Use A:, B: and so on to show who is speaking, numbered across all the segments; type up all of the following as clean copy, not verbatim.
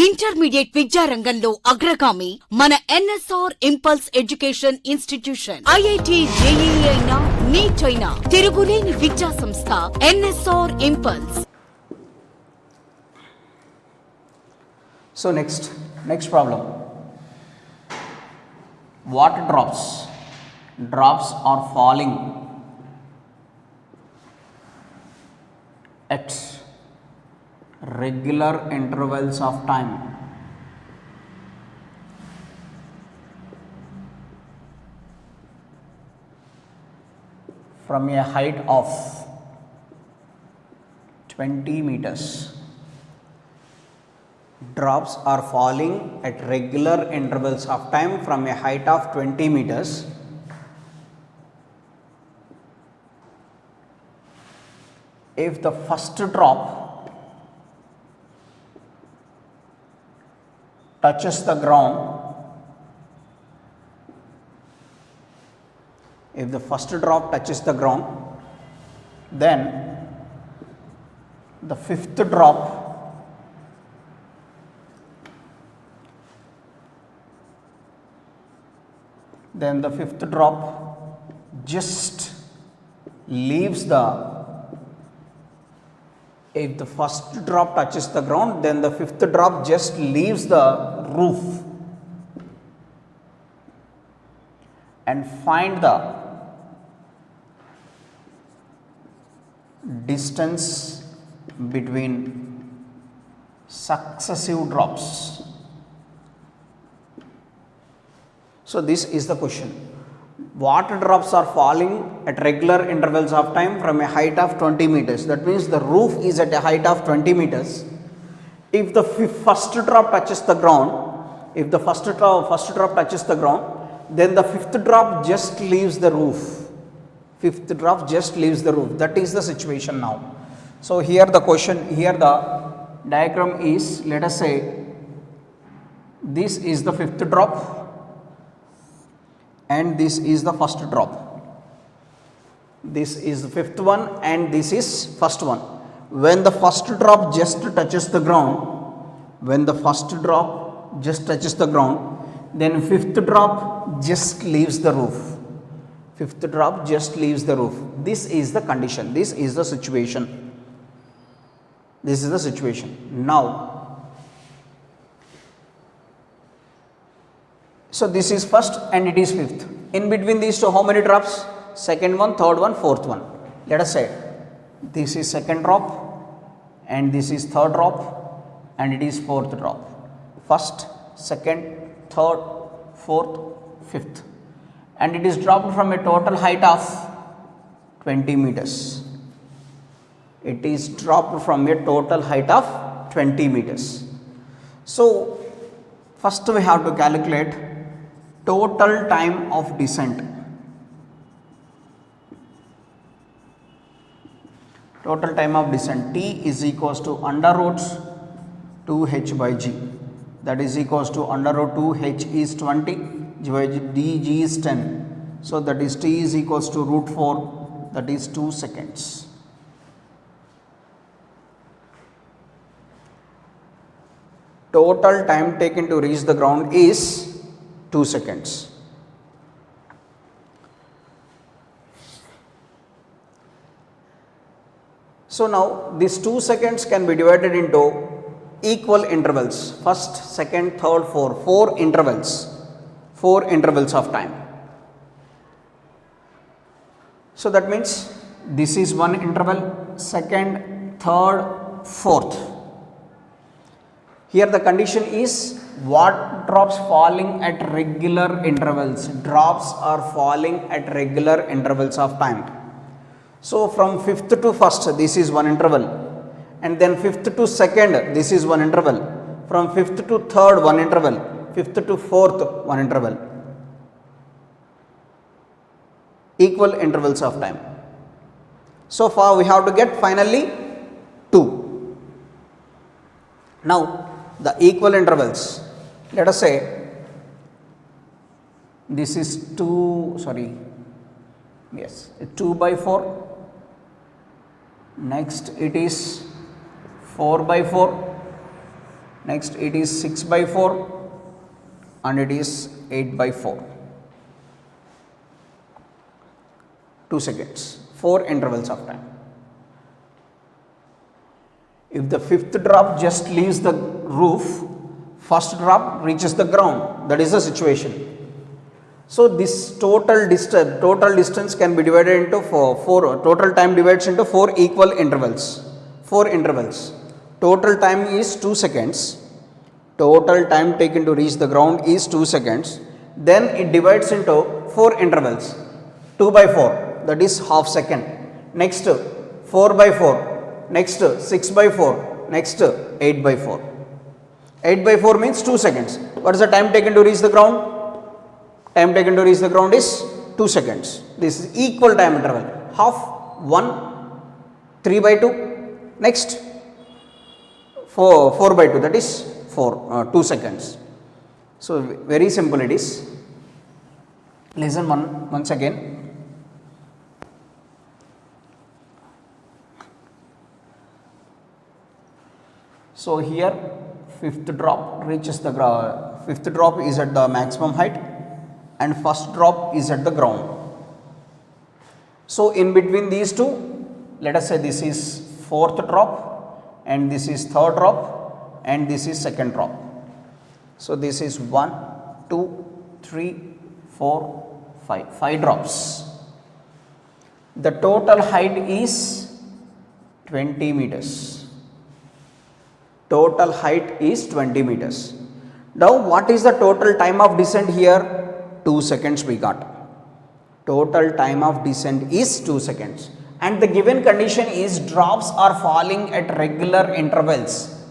A: Intermediate విద్యారంగంలో అగ్రగామి మన NSR impulse education institution. IIT, JEE అయినా, నీట్ అయినా తిరుగులేని విద్యా సంస్థ NSR impulse.
B: So next problem. Water drops are falling at regular intervals of time from a height of 20 meters. Drops are falling at regular intervals of time from a height of 20 meters. If the first drop touches the ground, then the fifth drop just leaves the if the first drop touches the ground, then the fifth drop just leaves the roof. And find the distance between successive drops. So this is the question. Water drops are falling at regular intervals of time from a height of 20 meters. That means the roof is at a height of 20 meters. If the first drop touches the ground, then the fifth drop just leaves the roof. That is the situation now. So here the diagram is, let us say this is the fifth drop and this is the first drop. This is the fifth one and this is first one. When the first drop just touches the ground, then fifth drop just leaves the roof. This is the condition. This is the situation. Now, so this is first and it is fifth. In between these two, how many drops? Second one, third one, fourth one. Let us say this is second drop and this is third drop and it is fourth drop. First, second, third, fourth, fifth. And it is dropped from a total height of 20 meters. So first we have to calculate total time of descent. T is equals to under root 2h by g. That is equals to under root 2h is 20, dg is 10. So that is T is equals to root 4, that is 2 seconds. Total time taken to reach the ground is 2 seconds. So now these 2 seconds can be divided into equal intervals. First, second, third, fourth. 4 intervals of time. So that means this is one interval, second, third, fourth. Here the condition is what drops falling at regular intervals. Drops are falling at regular intervals of time. So from fifth to first, this is one interval, and then fifth to second, this is one interval. From fifth to third, one interval. Fifth to fourth, one interval. Equal intervals of time. So far we have to get finally 2. Now the equal intervals, let us say this is 2 by 4, next it is 4 by 4, next it is 6 by 4 and it is 8 by 4. 2 seconds, 4 intervals of time. If the fifth drop just leaves the roof, first drop reaches the ground, that is the situation. So this total distance can be divided into four total time divides into 4 equal intervals. 4 intervals. Total time is 2 seconds. Total time taken to reach the ground is 2 seconds. Then it divides into 4 intervals. 2 by 4, that is half second. Next 4 by 4. Next 6 by 4. Next 8 by 4. 8 by 4 means 2 seconds. What is the time taken to reach the ground? Time taken to reach the ground is 2 seconds. This is equal time interval. Half, 1, 3 by 2. Next 4 by 2, that is 2 seconds. So very simple it is. Listen once again. So here fifth drop reaches the fifth drop is at the maximum height and first drop is at the ground. So in between these two, let us say this is fourth drop and this is third drop and this is second drop. So this is 1, 2, 3, 4, 5 drops. The total height is 20 meters. Total height is 20 meters. Now what is the total time of descent here? 2 seconds we got. Total time of descent is 2 seconds. And the given condition is drops are falling at regular intervals.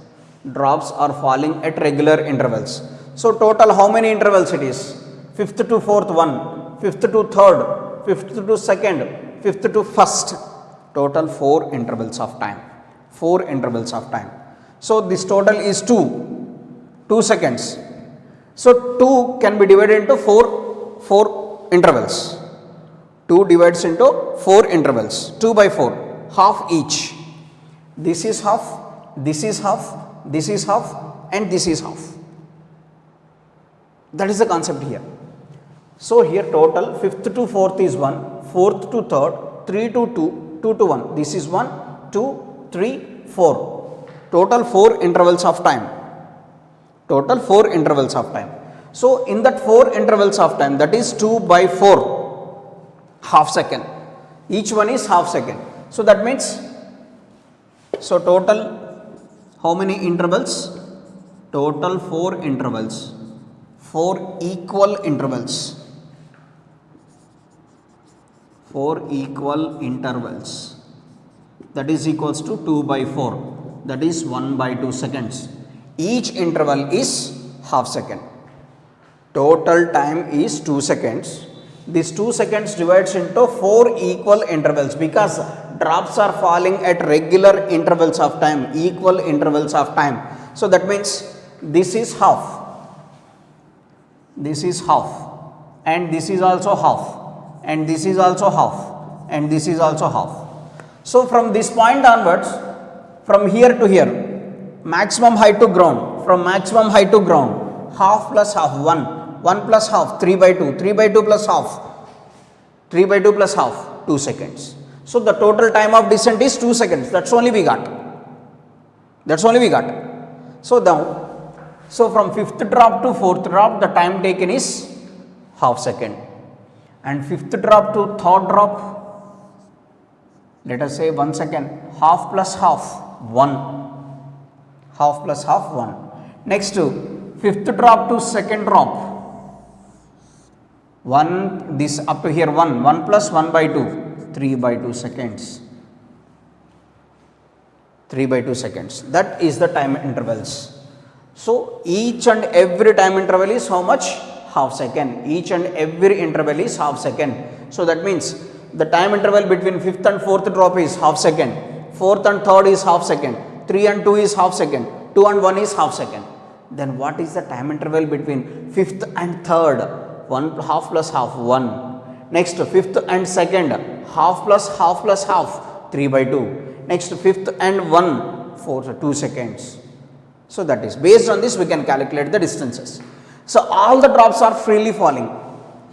B: Drops are falling at regular intervals. So total how many intervals it is? 5th to 4th 1, 5th to 3rd, 5th to 2nd, 5th to 1st. Total 4 intervals of time. 4 intervals of time. So this total is 2 seconds. So 2 can be divided into 4 intervals. 2 divides into 4 intervals. 2 by 4, half each. This is half, this is half, this is half and this is half. That is the concept here. So here total 5th to 4th is 1, 4th to 3rd, 3 to 2, 2 to 1. This is 1, 2, 3, 4. Total 4 intervals of time. Total 4 intervals of time. So in that 4 intervals of time, that is 2 by 4, half second. Each one is half second. So that means, so total how many intervals? Total 4 intervals. 4 equal intervals. 4 equal intervals. That is equals to 2 by 4. That is 1 by 2 seconds. Each interval is half second. Total time is 2 seconds. This 2 seconds divides into 4 equal intervals because drops are falling at regular intervals of time, equal intervals of time. So that means this is half, this is half, and this is also half, and this is also half, and this is also half. So from this point onwards, from here to here, maximum height to ground, from maximum height to ground, half plus half, 1, 1 plus half, 3 by 2, 3 by 2 plus half, 3 by 2 plus half, 2 seconds. So the total time of descent is 2 seconds, that's only we got. That's only we got. So now, so from 5th drop to 4th drop, the time taken is half second. And 5th drop to 3rd drop, let us say 1 second, half plus half, 1, half plus half, 1. Next to 5th drop to 2nd drop, 1, this up to here 1, 1 plus 1 by 2, 3 by 2 seconds. 3 by 2 seconds. That is the time intervals. So each and every time interval is how much? Half second. Each and every interval is half second. So that means the time interval between 5th and 4th drop is half second. 4th and 3rd is half second. 3 and 2 is half second. 2 and 1 is half second. Then what is the time interval between 5th and 3rd? 1 half plus half, 1. Next 5th and 2nd, half plus half, 3 by 2. Next 5th and 1, 4, 2 seconds. So that is based on this we can calculate the distances. So all the drops are freely falling.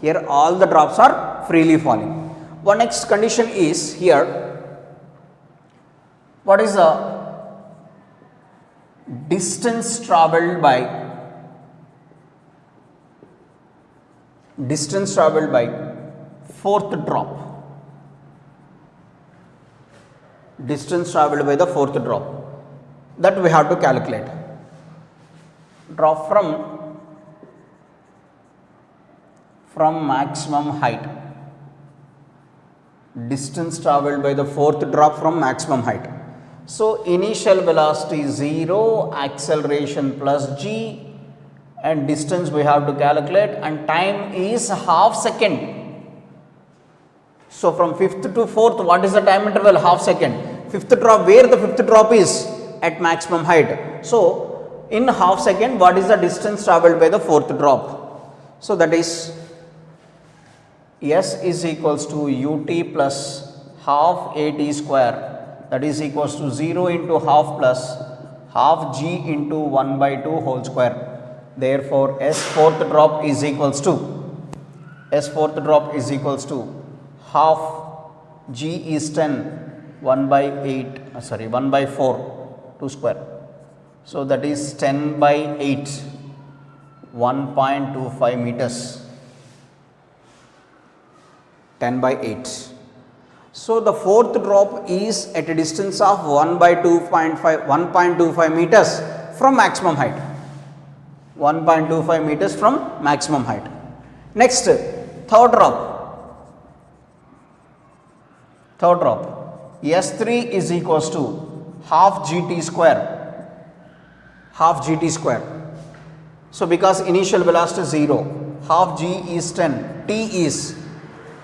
B: Here all the drops are freely falling. One next condition is here, what is the distance traveled by fourth drop. Distance traveled by the fourth drop, that we have to calculate. Drop from maximum height. Distance traveled by the fourth drop from maximum height. So initial velocity 0, acceleration plus g, and distance we have to calculate, and time is half second. So from fifth to fourth, what is the time interval? Half second. Fifth drop, where the fifth drop is? At maximum height. So in half second, what is the distance traveled by the fourth drop? So that is S is equals to ut plus half at square, that is equals to 0 into half plus half g into 1 by 2 whole square. Therefore S fourth drop is equals to half g is 10, 1 by 4 2 square. So that is 10 by 8, 1.25 meters. 10 by 8. So the fourth drop is at a distance of 1.25 meters from maximum height. 1.25 meters from maximum height. Next, third drop. S3 is equals to half gt square. So because initial velocity 0, half g is 10, t is,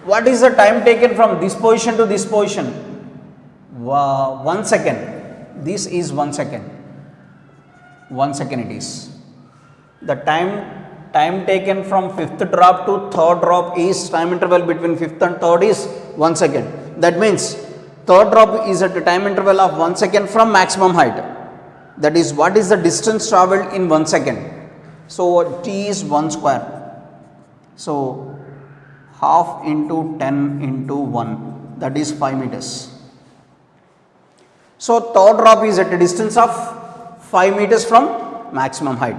B: what is the time taken from this position to this position? 1 second. This is 1 second. 1 second it is. The time taken from fifth drop to third drop is, time interval between fifth and third is 1 second. That means third drop is at a time interval of 1 second from maximum height. That is, what is the distance travelled in 1 second? So t is 1 square. So half into 10 into 1, that is 5 meters. So third drop is at a distance of 5 meters from maximum height.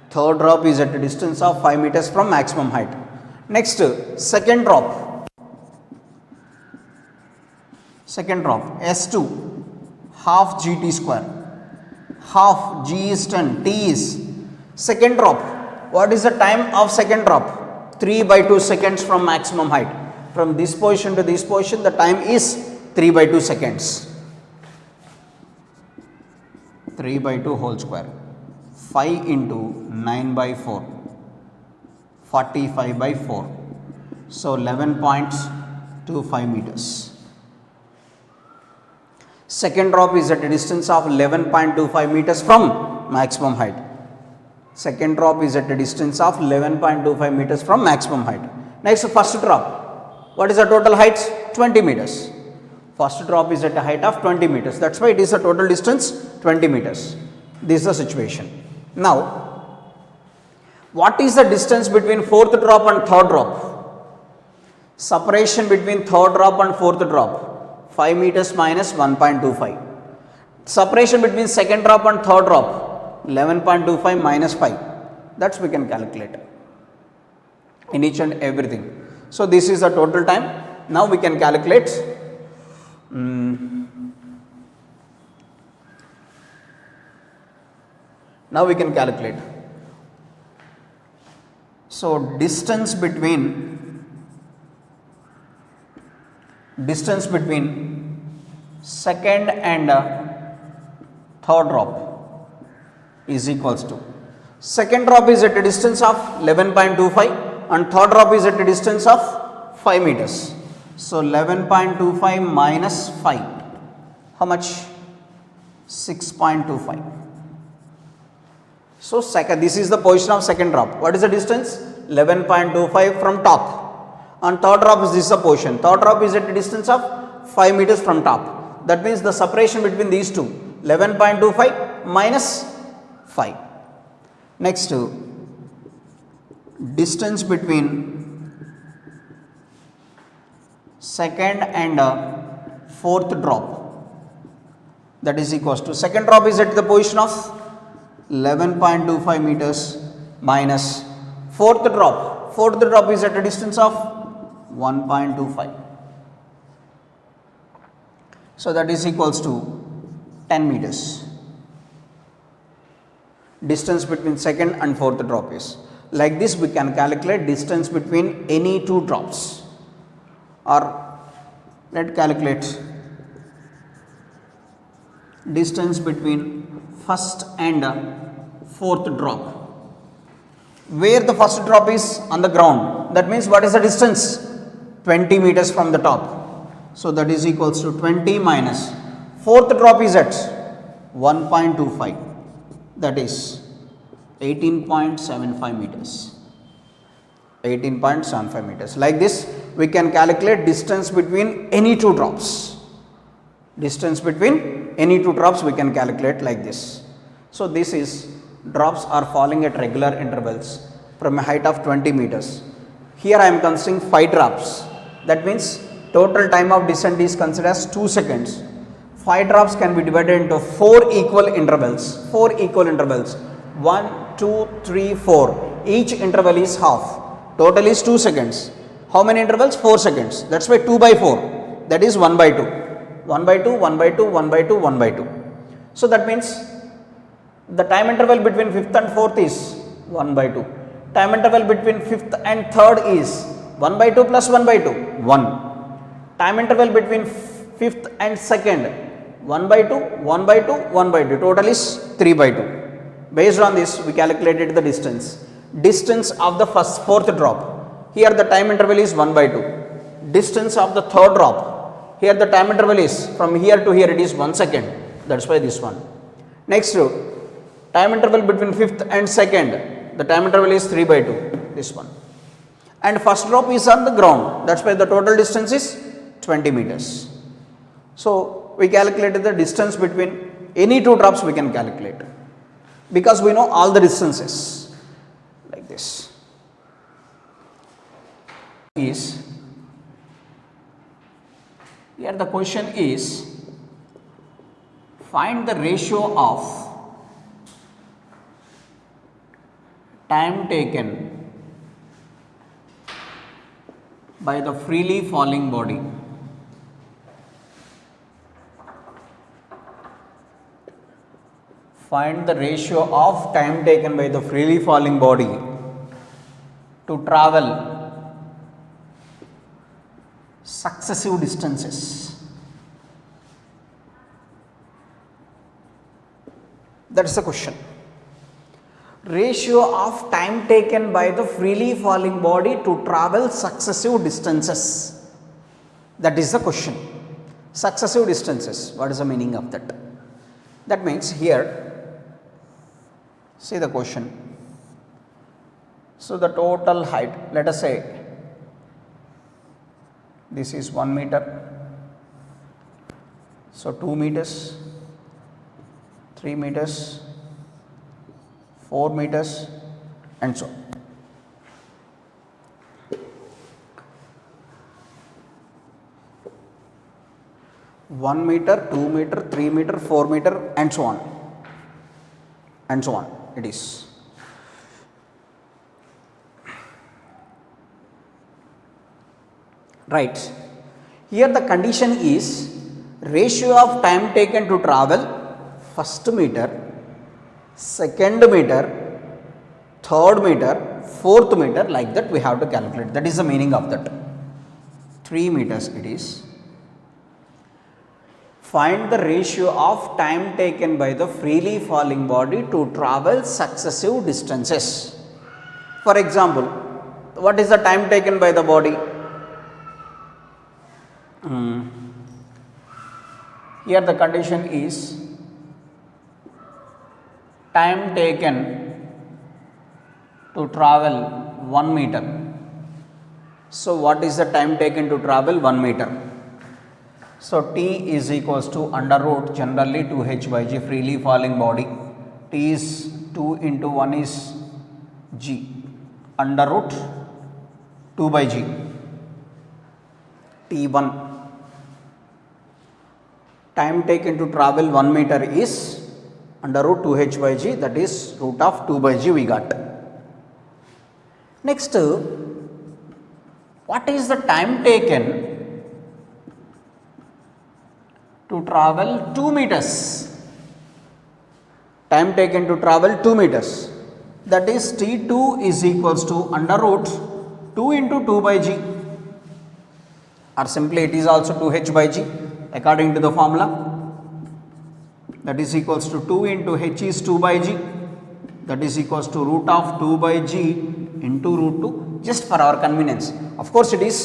B: Third drop is at a distance of 5 meters from maximum height. Next, second drop. S2, half gt square. Half g is 10, t is. Second drop, what is the time of second drop? 3 by 2 seconds from maximum height. From this position to this position, the time is 3 by 2 seconds. 3 by 2 whole square. 5 into 9 by 4. 45 by 4. So 11.25 meters. Second drop is at a distance of 11.25 meters from maximum height. Second drop is at a distance of 11.25 meters from maximum height. Next, first drop. What is the total height? 20 meters. First drop is at a height of 20 meters. That's why it is a total distance 20 meters. This is the situation. Now, what is the distance between fourth drop and third drop? Separation between third drop and fourth drop. 5 meters minus 1.25. Separation between second drop and third drop. 11.25 minus 5, that's we can calculate in each and everything. So this is the total time. Now we can calculate So distance between second and third drop is equals to, second drop is at a distance of 11.25 and third drop is at a distance of 5 meters. So 11.25 minus 5, how much? 6.25. So this is the position of second drop. What is the distance? 11.25 from top, and third drop is this the position. Third drop is at a distance of 5 meters from top. That means the separation between these two, 11.25 minus 5. Next, distance between second and fourth drop, that is equals to, second drop is at the position of 11.25 meters minus fourth drop is at a distance of 1.25. So that is equals to 10 meters. Distance between second and fourth drop is. Like this we can calculate distance between any two drops, or let's calculate distance between first and fourth drop. Where the first drop is on the ground, that means what is the distance? 20 meters from the top. So that is equals to 20 minus fourth drop is at 1.25, that is 18.75 meters. 18.75 meters. Like this we can calculate distance between any two drops. Distance between any two drops we can calculate like this. So this is, drops are falling at regular intervals from a height of 20 meters. Here I am considering 5 drops. That means total time of descent is considered as 2 seconds. 5 drops can be divided into 4 equal intervals. 4 equal intervals. 1, 2, 3, 4. Each interval is half. Total is 2 seconds. How many intervals? 4 seconds. That's why 2 by 4. That is 1 by 2. 1 by 2, 1 by 2, 1 by 2, 1 by 2. So that means the time interval between 5th and 4th is 1 by 2. Time interval between 5th and 3rd is 1 by 2 plus 1 by 2, 1. Time interval between 5th and 2nd, 1 by 2, 1 by 2, 1 by 2. Total is 3 by 2. Based on this, we calculated the distance. Distance of the fourth drop. Here the time interval is 1 by 2. Distance of the third drop. Here the time interval is from here to here, it is 1 second. That's why this one. Next, time interval between 5th and 2nd. The time interval is 3 by 2. This one. And first drop is on the ground. That's why the total distance is 20 meters. So we calculated the distance between any two drops we can calculate, because we know all the distances. Like this is, here the question is, find the ratio of time taken by the freely falling body find the ratio of time taken by the freely falling body to travel successive distances. That is the question. Ratio of time taken by the freely falling body to travel successive distances. That is the question. Successive distances. What is the meaning of that? That means here, see the question. So the total height, let us say this is 1 meter. So 2 meters, 3 meters, 4 meters, and so on. 1 meter, 2 meter, 3 meter, 4 meter, and so on. And so on. It is. Right. Here the condition is ratio of time taken to travel first meter, second meter, third meter, fourth meter, like that we have to calculate. That is the meaning of that. 3 meters it is. Find the ratio of time taken by the freely falling body to travel successive distances. For example, what is the time taken by the body? Here the condition is time taken to travel 1 meter. So what is the time taken to travel 1 meter? So T is equals to under root generally 2h by g freely falling body. T T is 2 into 1 is G under root 2 by G. T1, time taken to travel 1 meter is under root 2h by G, that is root of 2 by G we got. Next, what is the time taken to travel 2 meters? Time taken to travel 2 meters, that is T2 is equals to under root 2 into 2 by G, or simply it is also 2h by G according to the formula, that is equals to 2 into h is 2 by G, that is equals to root of 2 by G into root 2, just for our convenience. Of course it is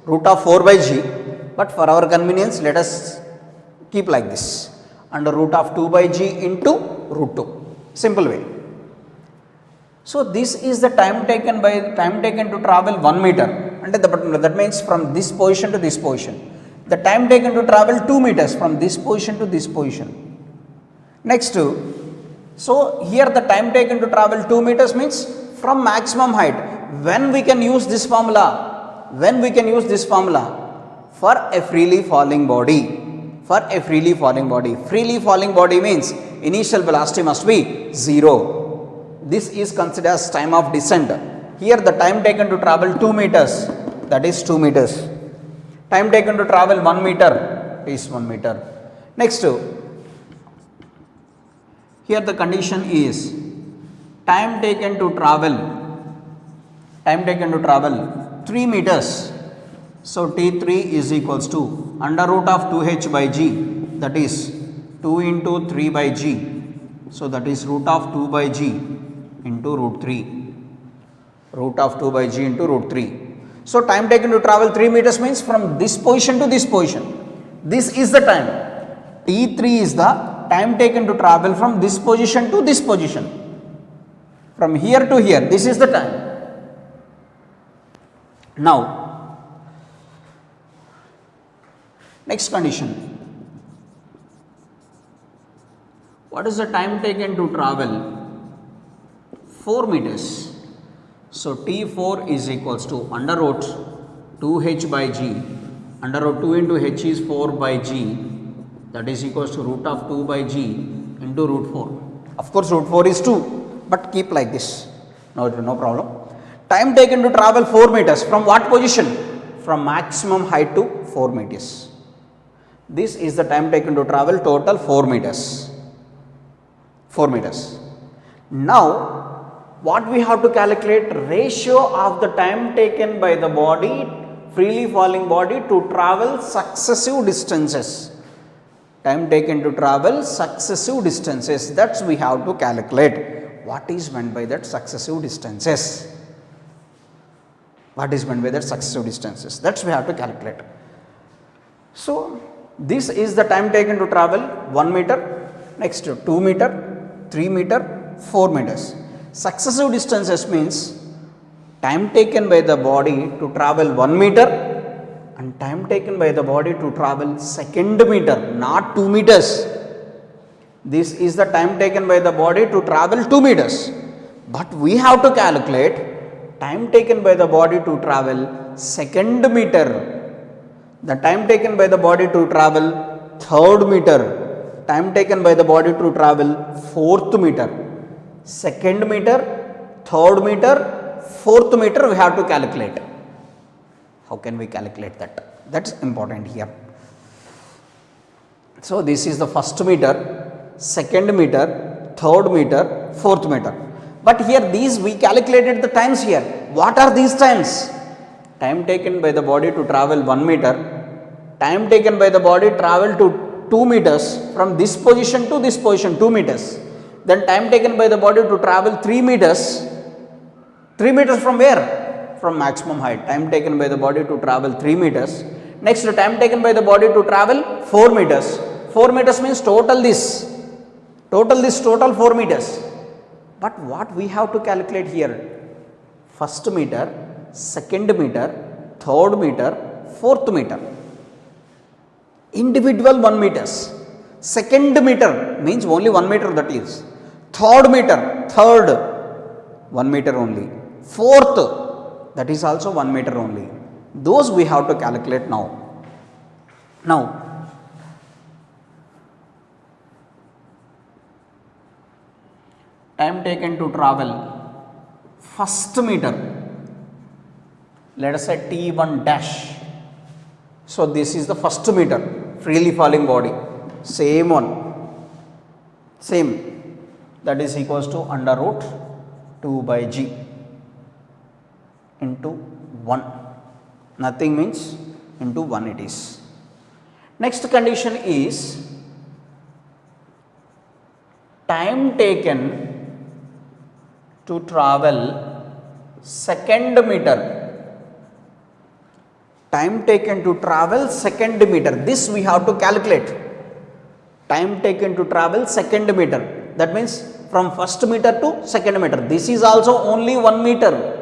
B: root of 4 by G, but for our convenience let us keep like this, under root of 2 by G into root 2, simple way. So this is the time taken to travel 1 meter, and that means from this position to this position. The time taken to travel 2 meters from this position to this position. Next, so here the time taken to travel 2 meters means from maximum height. When we can use this formula? When we can use this formula? For a freely falling body. For a freely falling body. Freely falling body means initial velocity must be 0. This is considered as time of descent. Here the time taken to travel 2 meters, that is 2 meters. Time taken to travel 1 meter is 1 meter. Next, here the condition is time taken to travel 3 meters. So T3 is equals to under root of 2h by G, that is 2 into 3 by G. So that is root of 2 by G into root 3. Root of 2 by G into root 3. So time taken to travel 3 meters means from this position to this position. This is the time. T3 is the time taken to travel from this position to this position. From here to here, this is the time. Now, next condition. What is the time taken to travel 4 meters? So T4 is equals to under root 2h by G, under root 2 into h is 4 by G, that is equals to root of 2 by G into root 4. Of course root 4 is 2, but keep like this, no problem. Time taken to travel 4 meters, from what position? From maximum height to 4 meters. This is the time taken to travel total 4 meters. 4 meters. Now, what we have to calculate? Ratio of the time taken by the body, freely falling body, to travel successive distances. Time taken to travel successive distances, that's we have to calculate. What is meant by that successive distances? What is meant by that successive distances? That's we have to calculate. So this is the time taken to travel 1 meter, next 2 meter, 3 meter, 4 meters. Successive distances means time taken by the body to travel 1 meter and time taken by the body to travel second meter, not 2 meters. This is the time taken by the body to travel 2 meters. But we have to calculate time taken by the body to travel second meter, the time taken by the body to travel third meter, time taken by the body to travel fourth meter. Second meter, third meter, fourth meter we have to calculate. How can we calculate that? That's important here. So this is the first meter, second meter, third meter, fourth meter. But here these we calculated the times here. What are these times? Time taken by the body to travel 1 meter, time taken by the body travel to 2 meters, from this position to this position 2 meters. Then time taken by the body to travel 3 meters. 3 meters from where? From maximum height. Time taken by the body to travel 3 meters. Next, time taken by the body to travel 4 meters. 4 meters means total 4 meters. But what we have to calculate here? First meter, second meter, third meter, fourth meter. Individual 1 meters. Second meter means only 1 meter, that is. Third meter, third 1 meter only. Fourth, that is also 1 meter only. Those we have to calculate now. Now, time taken to travel first meter, let us say T1 dash. So this is the first meter, freely falling body, same one, same, that is equals to under root 2 by g into 1, nothing means into 1 it is. Next condition is time taken to travel second meter. Time taken to travel second meter. This we have to calculate. Time taken to travel second meter. That means from first meter to second meter. This is also only 1 meter,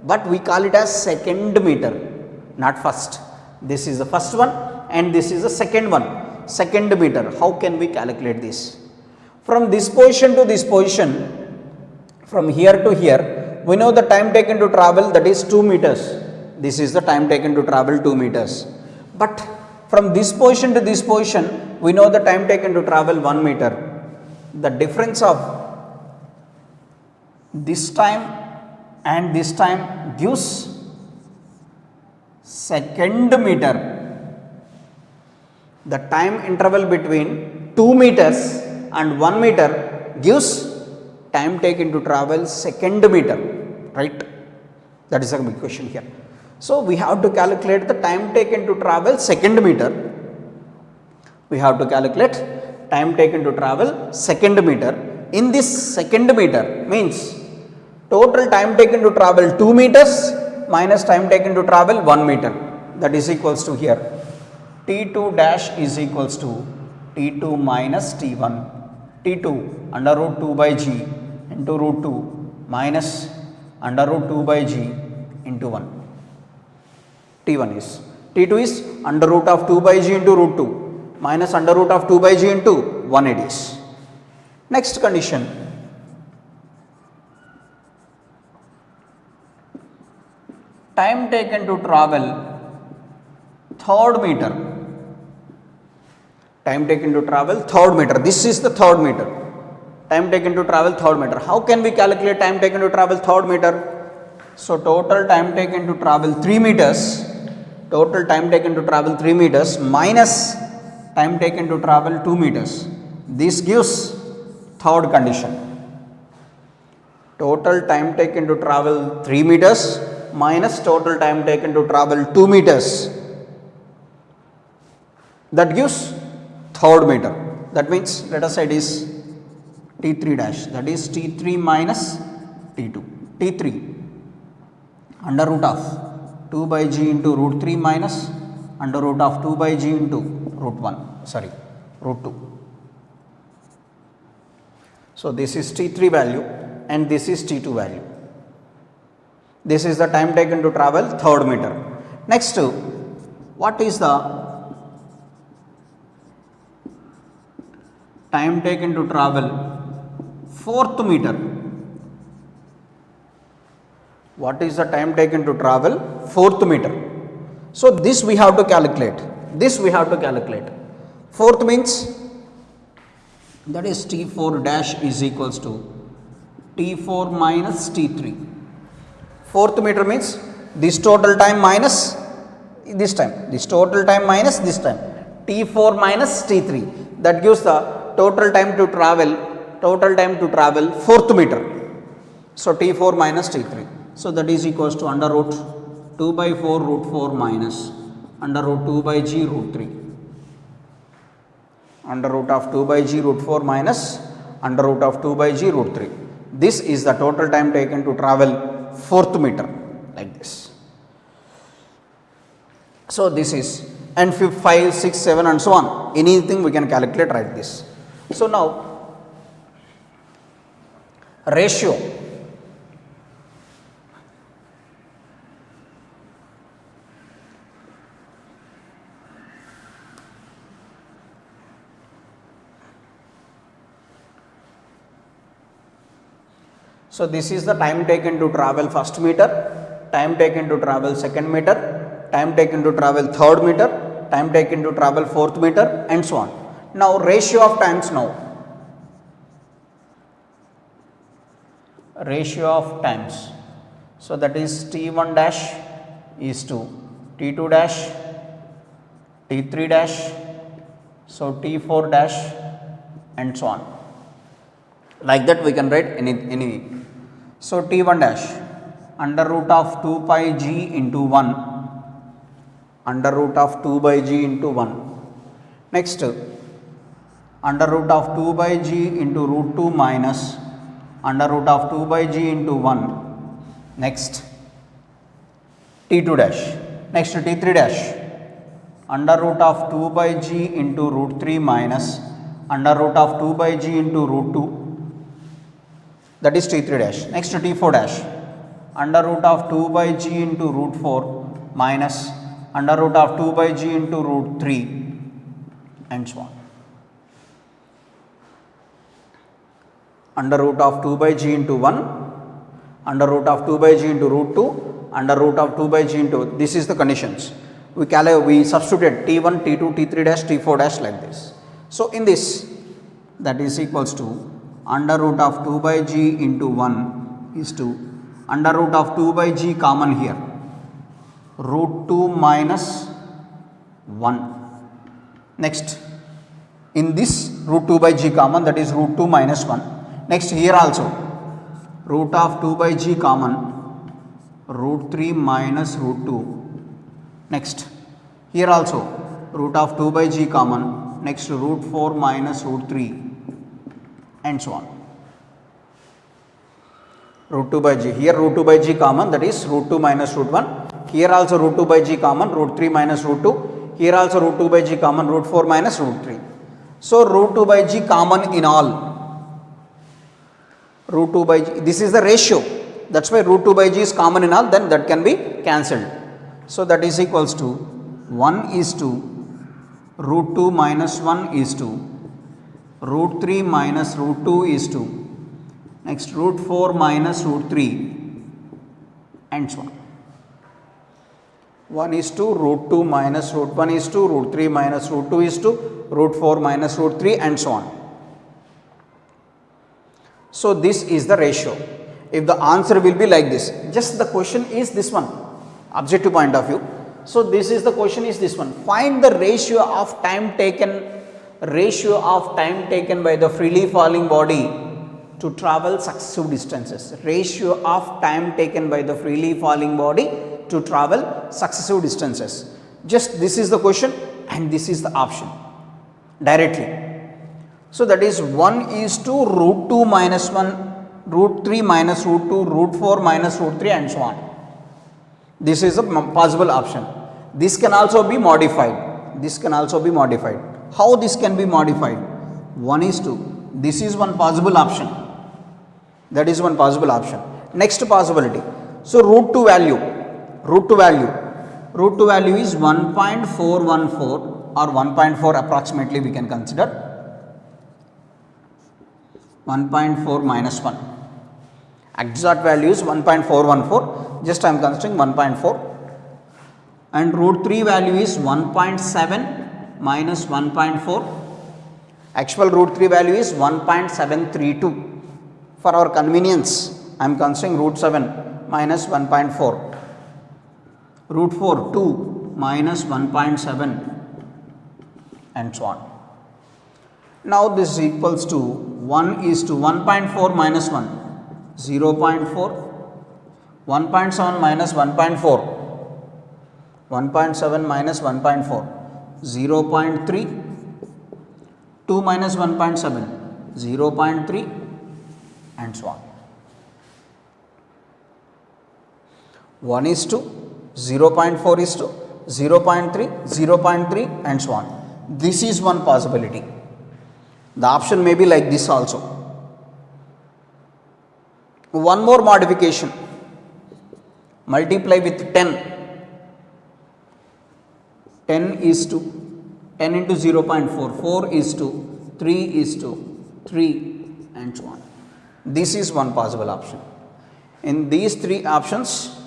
B: but we call it as second meter, not first. This is the first one and this is the second one, second meter. How can we calculate this? From this position to this position, from here to here, we know the time taken to travel, that is 2 meters. This is the time taken to travel 2 meters. But from this position to this position, we know the time taken to travel 1 meter. The difference of this time and this time gives second meter. The time interval between 2 meters and 1 meter gives time taken to travel second meter, right? That is a big question here. So we have to calculate the time taken to travel second meter. We have to calculate time taken to travel second meter. In this second meter means total time taken to travel 2 meters minus time taken to travel 1 meter. That is equals to here T2 dash is equals to T2 minus T1. T2 under root 2 by g into root 2 minus under root 2 by g into 1. T1 is, T2 is under root of 2 by g into root 2 minus under root of 2 by g into 1 it is. Next condition, time taken to travel third meter. Time taken to travel third meter. This is the third meter. Time taken to travel third meter. How can we calculate time taken to travel third meter? So total time taken to travel 3 meters. Total time taken to travel 3 meters minus time taken to travel 2 meters. This gives third condition. Total time taken to travel 3 meters minus total time taken to travel 2 meters. That gives third meter. That means let us say it is T3 dash, that is T3 minus T2. T3 under root of 2 by g into root 3 minus under root of 2 by g into root 1, root 2. So this is T3 value and this is T2 value. This is the time taken to travel third meter. Next, what is the time taken to travel fourth meter? What is the time taken to travel fourth meter? So this we have to calculate. This we have to calculate. Fourth means that is T4 dash is equals to T4 minus T3. Fourth meter means this total time minus this time. This total time minus this time. T4 minus T3. That gives the total time to travel fourth meter. So T4 minus T3. So that is equals to under root 2 by 4 root 4 minus under root 2 by g root 3. Under root of 2 by g root 4 minus under root of 2 by g root 3. This is the total time taken to travel fourth meter, like this. So this is, and 5, 6, 7 and so on. Anything we can calculate like this. So now ratio. So this is the time taken to travel first meter, time taken to travel second meter, time taken to travel third meter, time taken to travel fourth meter, and so on. Now ratio of times now. Ratio of times. So that is T1 dash is to T2 dash, T3 dash, so T4 dash, and so on. Like that we can write any. So T1 dash under root of 2 pi g into 1, under root of 2 by g into 1. Next, under root of 2 by g into root 2 minus under root of 2 by g into 1. Next, T2 dash. Next, T3 dash under root of 2 by g into root 3 minus under root of 2 by g into root 2, that is T3 dash. Next, T4 dash under root of 2 by g into root 4 minus under root of 2 by g into root 3, and so on. Under root of 2 by g into 1, under root of 2 by g into root 2, under root of 2 by g into, this is the conditions. We substituted T1, T2, T3 dash, T4 dash like this. So in this, that is equals to under root of 2 by g into 1 is to under root of 2 by g common here, root 2 minus 1. Next, in this root 2 by g common, that is root 2 minus 1. Next, here also root of 2 by g common, root 3 minus root 2. Next, here also root of 2 by g common, next root 4 minus root 3, and so on. Root 2 by g, here root 2 by g common, that is root 2 minus root 1. Here also root 2 by g common, root 3 minus root 2. Here also root 2 by g common, root 4 minus root 3. So root 2 by g common in all. Root 2 by g, this is the ratio. That's why root 2 by g is common in all, then that can be cancelled. So that is equals to 1 is to root 2 minus 1 is to root 3 minus root 2 is to next root 4 minus root 3, and so on. 1 is to root 2 minus root 1 is to root 3 minus root 2 is to root 4 minus root 3, and so on. So this is the ratio. If the answer will be like this, just the question is this one, objective point of view. So this is the question is this one. Find the ratio of time taken by the freely falling body to travel successive distances. Ratio of time taken by the freely falling body to travel successive distances. Just this is the question and this is the option directly. So that is 1 is to root 2 minus 1, root 3 minus root 2, root 4 minus root 3, and so on. This is a possible option. This can also be modified. This can also be modified. How this can be modified? 1 is to, this is one possible option. That is one possible option. Next possibility. So root 2 value is 1.414 or 1.4 approximately we can consider. 1.4 minus 1. Exact value is 1.414. Just I am considering 1.4. And root 3 value is 1.7 minus 1.4. Actual root 3 value is 1.732. For our convenience, I am considering root 7 minus 1.4. Root 4, 2 minus 1.7, and so on. Now this is equals to 1 is to 1.4 minus 1, 0.4, 1.7 minus 1.4, 1.7 minus 1.4, 0.3, 2 minus 1.7, 0.3, and so on. 1 is to 0.4 is to 0.3, 0.3, and so on. This is one possibility. The option may be like this also. One more modification. Multiply with 10. 10 is to 10 into 0.4. 4 is to 3 is to 3, and so on. This is one possible option. In these three options,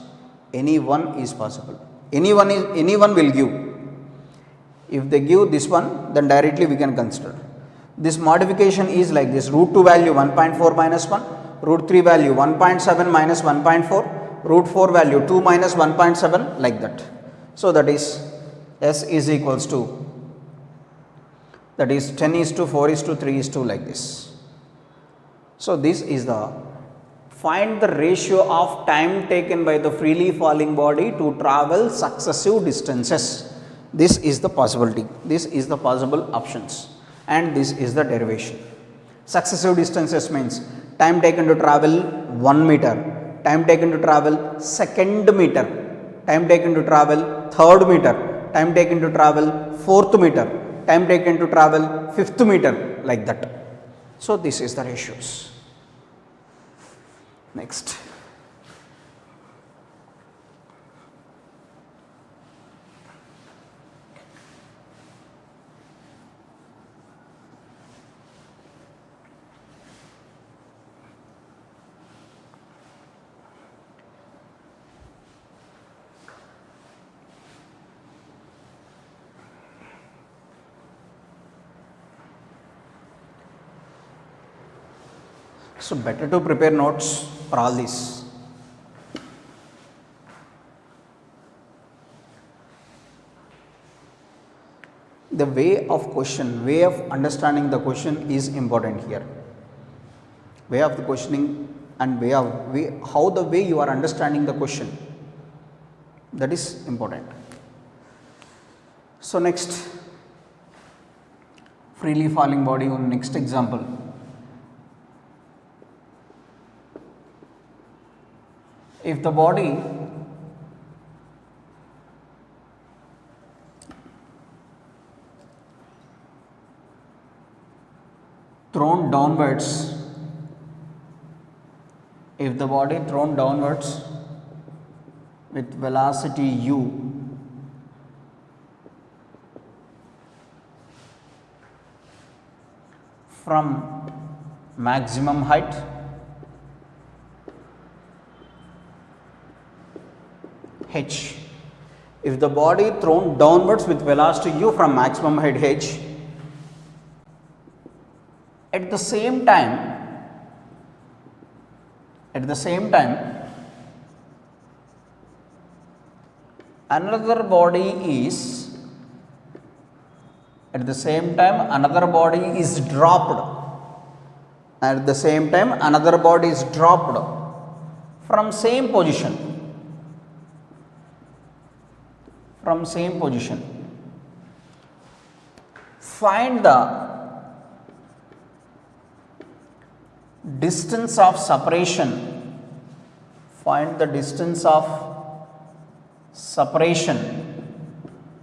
B: any one is possible. Anyone will give. If they give this one, then directly we can consider. This modification is like this: root 2 value 1.4 minus 1, root 3 value 1.7 minus 1.4, root 4 value 2 minus 1.7, like that. So that is S is equals to, that is 10 is to 4 is to 3 is to, like this. So this is the find the ratio of time taken by the freely falling body to travel successive distances. This is the possibility, this is the possible options, and this is the derivation. Successive distances means time taken to travel 1 meter, time taken to travel second meter, time taken to travel third meter, time taken to travel fourth meter, time taken to travel fifth meter, like that. So this is the ratios. Next. So better to prepare notes for all this. The way of question, way of understanding the question is important here. Way of the questioning and how the way you are understanding the question, that is important. So next, freely falling body on next example. If the body thrown downwards, if the body thrown downwards with velocity u from maximum height h, if the body thrown downwards with velocity u from maximum height h, at the same time another body is dropped from same position, find the distance of separation,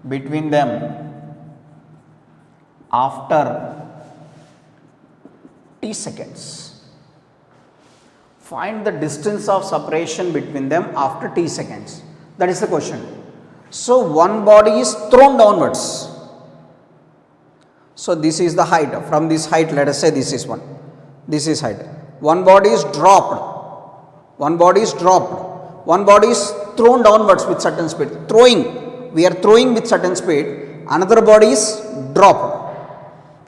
B: between them after t seconds. Find the distance of separation between them after t seconds. That is the question. So one body is thrown downwards. So this is the height. From this height, let us say this is one. This is height. One body is dropped. One body is thrown downwards with certain speed. We are throwing with certain speed. Another body is dropped.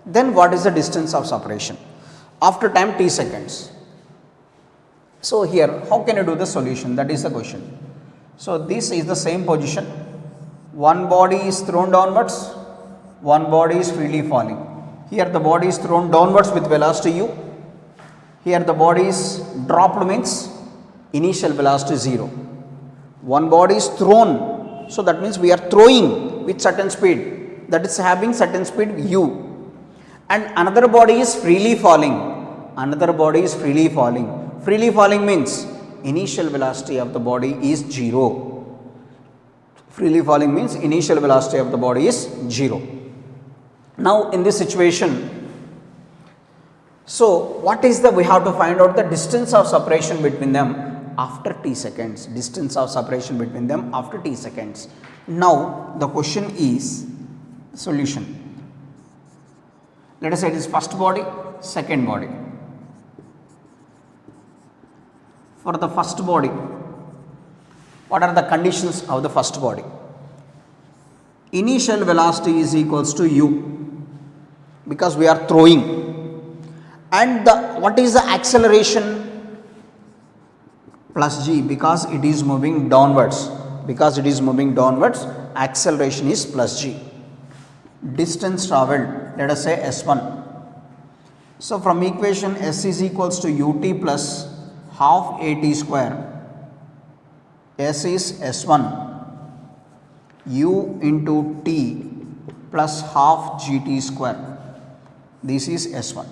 B: Then what is the distance of separation after time t seconds? So here, how can you do the solution? That is the question. So this is the same position. One body is thrown downwards. One body is freely falling. Here the body is thrown downwards with velocity u. Here the body is dropped means initial velocity 0. One body is thrown, so that means we are throwing with certain speed, that is having certain speed u. And another body is freely falling. Freely falling means initial velocity of the body is 0. Freely falling means initial velocity of the body is 0. Now in this situation, so what is we have to find out the distance of separation between them after t seconds. Now the question is solution. Let us say it is first body, second body. For the first body, what are the conditions of the first body? Initial velocity is equals to u, because we are throwing, and what is the acceleration? Plus g, because it is moving downwards. Because it is moving downwards, acceleration is plus g. Distance travelled, let us say s1. So from equation s is equals to ut plus half at square. S is s1, u into t plus half gt square. This is s1.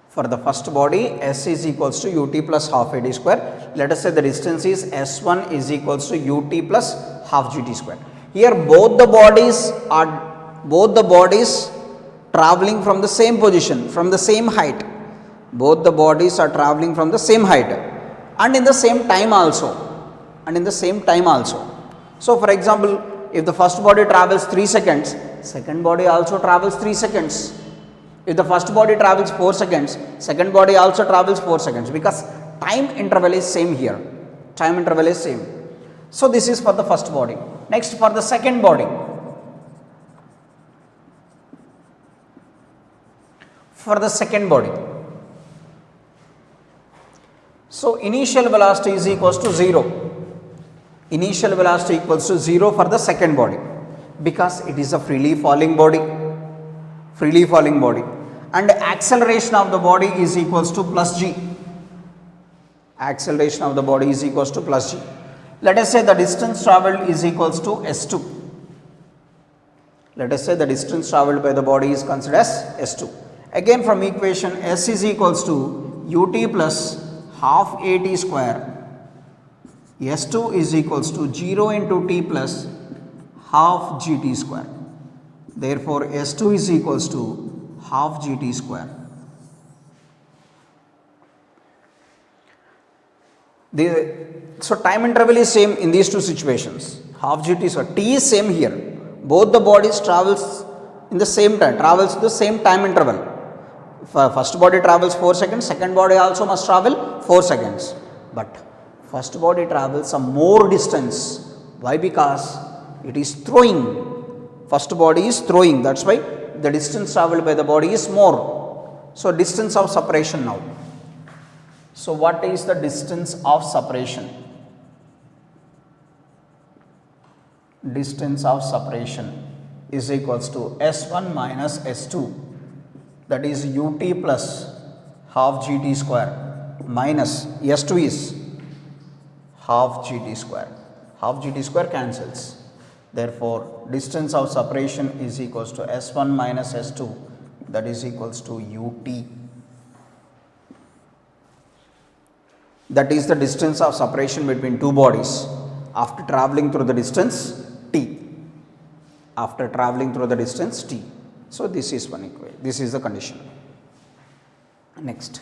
B: For the first body, s is equals to ut plus half at square. Let us say the distance is s1 is equals to ut plus half gt square. Here both the bodies traveling from the same position, from the same height. Both the bodies are traveling from the same height and in the same time also. So for example, if the first body travels 3 seconds, second body also travels 3 seconds. If the first body travels 4 seconds, second body also travels 4 seconds, because time interval is same here. So this is for the first body. Next, for the second body. So initial velocity is equals to 0. Initial velocity equals to 0 for the second body, because it is a freely falling body. And acceleration of the body is equals to plus g. Let us say the distance travelled is equals to s2. Let us say the distance travelled by the body is considered as s2. Again, from equation s is equals to ut plus half at square. S2 is equals to 0 into t plus half gt square. Therefore, S2 is equals to half gt square. So time interval is same in these two situations. Half gt square. T is same here. Both the bodies travels in the same time, time interval. First body travels 4 seconds, second body also must travel 4 seconds. But first body travels some more distance. Why? Because it is throwing. First body is throwing, that's why the distance travelled by the body is more. So distance of separation now. So what is the distance of separation? Distance of separation is equals to s1 minus s2, that is ut plus half gt square, minus s2 is half gt square. Half gt square cancels. Therefore, distance of separation is equals to s1 minus s2, that is equals to ut. That is the distance of separation between two bodies after travelling through the distance t. So this is one equation. This is the condition. Next.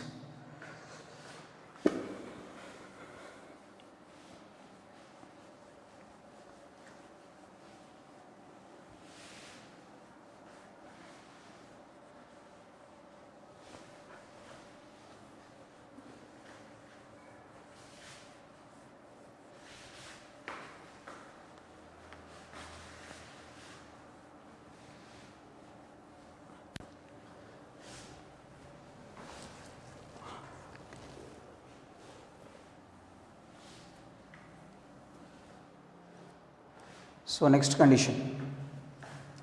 B: So next condition.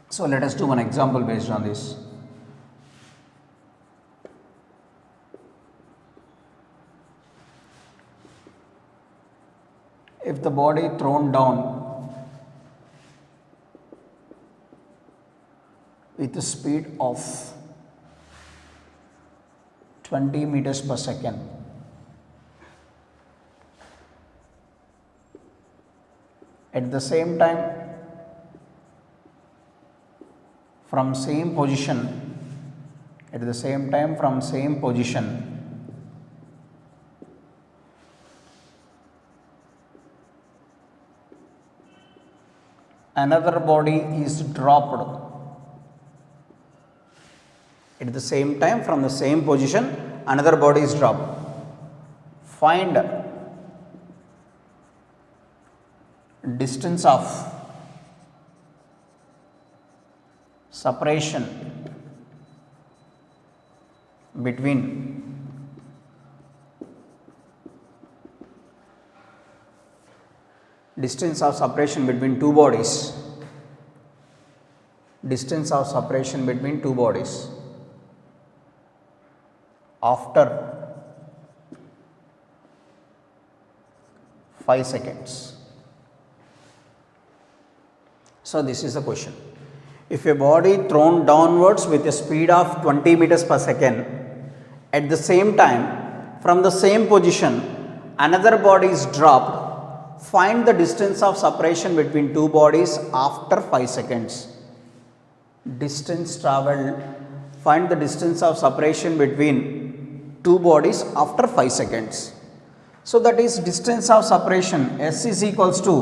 B: So let us do one example based on this. If the body thrown down with a speed of 20 meters per second, at the same time from same position, another body is dropped. At the same time, from the same position, another body is dropped. Find distance of separation between two bodies. Distance of separation between two bodies after 5 seconds. So this is the question. If a body thrown downwards with a speed of 20 meters per second, at the same time from the same position another body is dropped, find the distance of separation between two bodies after 5 seconds. Distance traveled, find the distance of separation between two bodies after 5 seconds. So that is distance of separation, S is equals to,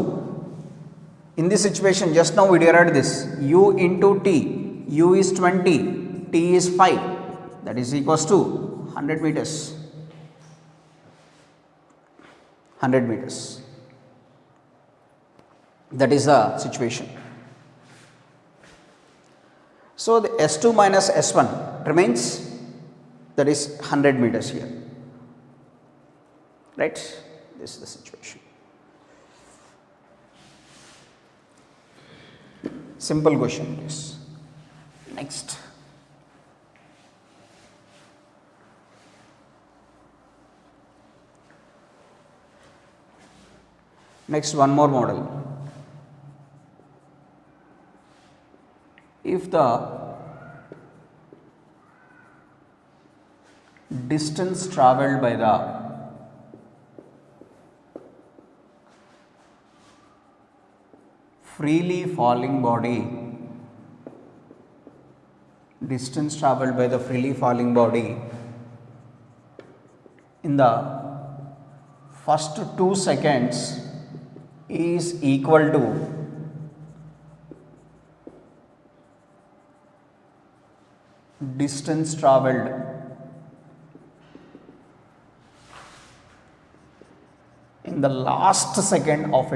B: in this situation just now we derived this, u into t, u is 20, t is 5, that is equals to 100 meters. 100 meters. That is the situation. So the S2 minus S1 remains, that is 100 meters here. Right? This is the situation. Simple question it is. Next. Next, one more model. If the distance travelled by the freely falling body, distance travelled by the freely falling body in the first 2 seconds is equal to distance travelled in the last second of its